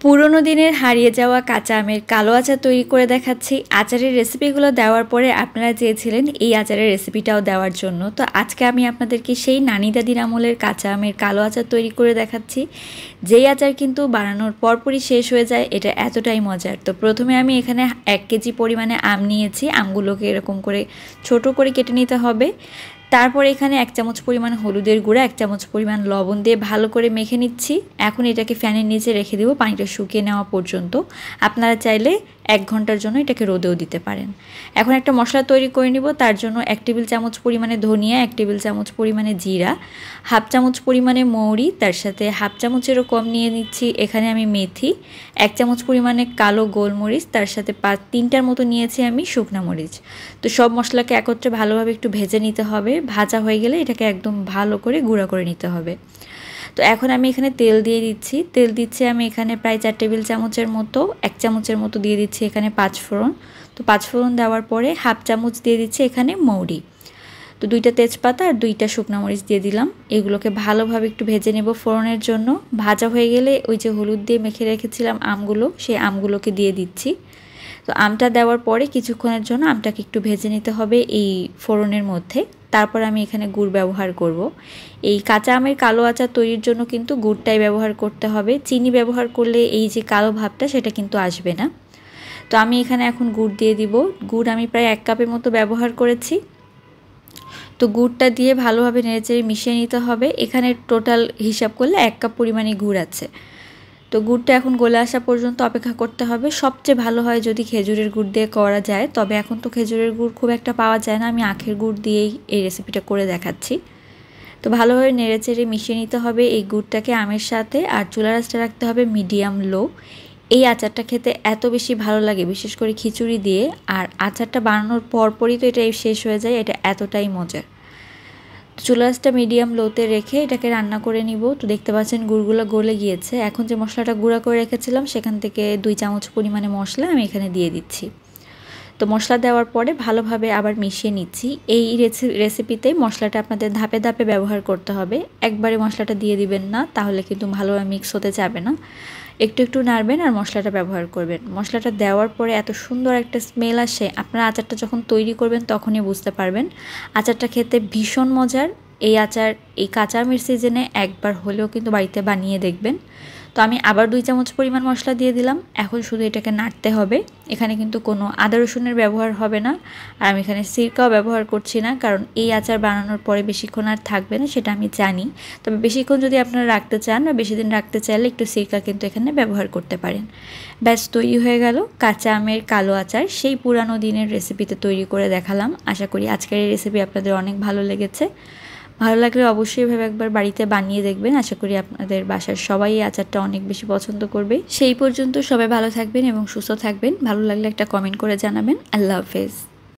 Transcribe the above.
পুরনো দিনের হারিয়ে যাওয়া কাঁচা আমের কালো আচার তৈরি করে দেখাচ্ছি। আচারের রেসিপিগুলো দেওয়ার পরে আপনারা চেয়েছিলেন এই আচারের রেসিপিটাও দেওয়ার জন্য। তো আজকে আমি আপনাদেরকে সেই নানি দাদির আমলের কাঁচা আমের কালো আচার তৈরি করে দেখাচ্ছি, যেই আচার কিন্তু বানানোর পরপরই শেষ হয়ে যায়। এটা এতটাই মজার। তো প্রথমে আমি এখানে 1 কেজি পরিমাণে আম নিয়েছি। আমগুলোকে এরকম করে ছোট করে কেটে নিতে হবে। তারপর এখানে 1 চামচ পরিমাণ হলুদের গুঁড়া, 1 চামচ পরিমাণ লবণ দিয়ে ভালো করে মেখে নিচ্ছি। এখন এটাকে ফ্যানের নিচে রেখে দেবো পানিটা শুকিয়ে নেওয়া পর্যন্ত। আপনারা চাইলে 1 ঘন্টার জন্য এটাকে রোদেও দিতে পারেন। এখন একটা মশলা তৈরি করে নিব। তার জন্য 1 টেবিল চামচ পরিমাণে ধনিয়া, 1 টেবিল চামচ পরিমাণে জিরা, 1/2 চামচ পরিমাণে মৌরি, তার সাথে 1/2 চামচেরও কম নিয়ে নিচ্ছি এখানে আমি মেথি, 1 চামচ পরিমাণে কালো গোলমরিচ, তার সাথে 3টার মতো নিয়েছি আমি শুকনা মরিচ। তো সব মশলাকে একত্রে ভালোভাবে একটু ভেজে নিতে হবে। ভাজা হয়ে গেলে এটাকে একদম ভালো করে গুঁড়া করে নিতে হবে। তো এখন আমি এখানে তেল দিয়ে দিচ্ছি। তেল দিচ্ছি আমি এখানে প্রায় 4 টেবিল চামচের মতো। 1 চামচের মতো দিয়ে দিচ্ছি এখানে 5 ফোড়ন। তো 5 ফোড়ন দেওয়ার পরে 1/2 চামচ দিয়ে দিচ্ছি এখানে মৌরি। তো 2টা তেজপাতা আর 2টা শুকনো মরিচ দিয়ে দিলাম। এগুলোকে ভালোভাবে একটু ভেজে নেব ফোড়নের জন্য। ভাজা হয়ে গেলে ওই যে হলুদ দিয়ে মেখে রেখেছিলাম আমগুলো, সেই আমগুলোকে দিয়ে দিচ্ছি। তো আমটা দেওয়ার পরে কিছুক্ষণের জন্য আমটাকে একটু ভেজে নিতে হবে এই ফোড়নের মধ্যে। তারপর আমি এখানে গুড় ব্যবহার করব। এই কাঁচা আমের কালো আচার তৈরির জন্য কিন্তু গুড়টাই ব্যবহার করতে হবে। চিনি ব্যবহার করলে এই যে কালো ভাবটা সেটা কিন্তু আসবে না। তো আমি এখানে এখন গুড় দিয়ে দিব। গুড় আমি প্রায় 1 কাপের মতো ব্যবহার করেছি। তো গুড়টা দিয়ে ভালোভাবে নেড়েচেড়ে মিশিয়ে নিতে হবে। এখানে টোটাল হিসাব করলে 1 কাপ পরিমাণে গুড় আছে। তো গুড়টা এখন গলে আসা পর্যন্ত অপেক্ষা করতে হবে। সবচেয়ে ভালো হয় যদি খেজুরের গুড় দিয়ে করা যায়, তবে এখন তো খেজুরের গুড় খুব একটা পাওয়া যায় না। আমি আখের গুড় দিয়েই এই রেসিপিটা করে দেখাচ্ছি। তো ভালোভাবে নেড়েচেড়ে মিশিয়ে নিতে হবে এই গুড়টাকে আমের সাথে। আর চুলার আঁচটা রাখতে হবে মিডিয়াম লো। এই আচারটা খেতে এত বেশি ভালো লাগে, বিশেষ করে খিচুড়ি দিয়ে। আর আচারটা বানানোর পরপরই তো এটা শেষ হয়ে যায়, এটা এতটাই মজার। চুলা আঁচটা মিডিয়াম লোতে রেখে এটাকে রান্না করে নিব। তো দেখতে পাচ্ছেন গুড়গুলো গলে গিয়েছে। এখন যে মশলাটা গুঁড়া করে রেখেছিলাম সেখান থেকে 2 চামচ পরিমাণে মশলা আমি এখানে দিয়ে দিচ্ছি। তো মশলা দেওয়ার পরে ভালোভাবে আবার মিশিয়ে নিচ্ছি। এই রেসিপিতে মশলাটা আপনাদের ধাপে ধাপে ব্যবহার করতে হবে। একবারে মশলাটা দিয়ে দিবেন না, তাহলে কিন্তু ভালোভাবে মিক্স হতে যাবে না। একটু একটু নাড়বেন আর মশলাটা ব্যবহার করবেন। মশলাটা দেওয়ার পরে এত সুন্দর একটা স্মেল আসে, আপনারা আচারটা যখন তৈরি করবেন তখনই বুঝতে পারবেন। আচারটা খেতে ভীষণ মজার। এই আচার এই কাঁচা আমের সিজনে একবার হলেও কিন্তু বাড়িতে বানিয়ে দেখবেন। তো আমি আবার 2 চামচ পরিমাণ মশলা দিয়ে দিলাম। এখন শুধু এটাকে নাড়তে হবে। এখানে কিন্তু কোনো আদা রসুনের ব্যবহার হবে না। আর আমি এখানে সিরকাও ব্যবহার করছি না, কারণ এই আচার বানানোর পরে বেশিক্ষণ আর থাকবে না, সেটা আমি জানি। তবে বেশিক্ষণ যদি আপনারা রাখতে চান বা বেশি দিন রাখতে চাইলে একটু সিরকা কিন্তু এখানে ব্যবহার করতে পারেন। ব্যাস তৈরি হয়ে গেল কাঁচা আমের কালো আচার। সেই পুরানো দিনের রেসিপিতে তৈরি করে দেখালাম। আশা করি আজকের এই রেসিপি আপনাদের অনেক ভালো লেগেছে। ভালো লাগলে অবশ্যই এভাবে একবার বাড়িতে বানিয়ে দেখবেন। আশা করি আপনাদের বাসার সবাই এই আচারটা অনেক বেশি পছন্দ করবে। সেই পর্যন্ত সবাই ভালো থাকবেন এবং সুস্থ থাকবেন। ভালো লাগলে একটা কমেন্ট করে জানাবেন। আল্লাহ হাফেজ।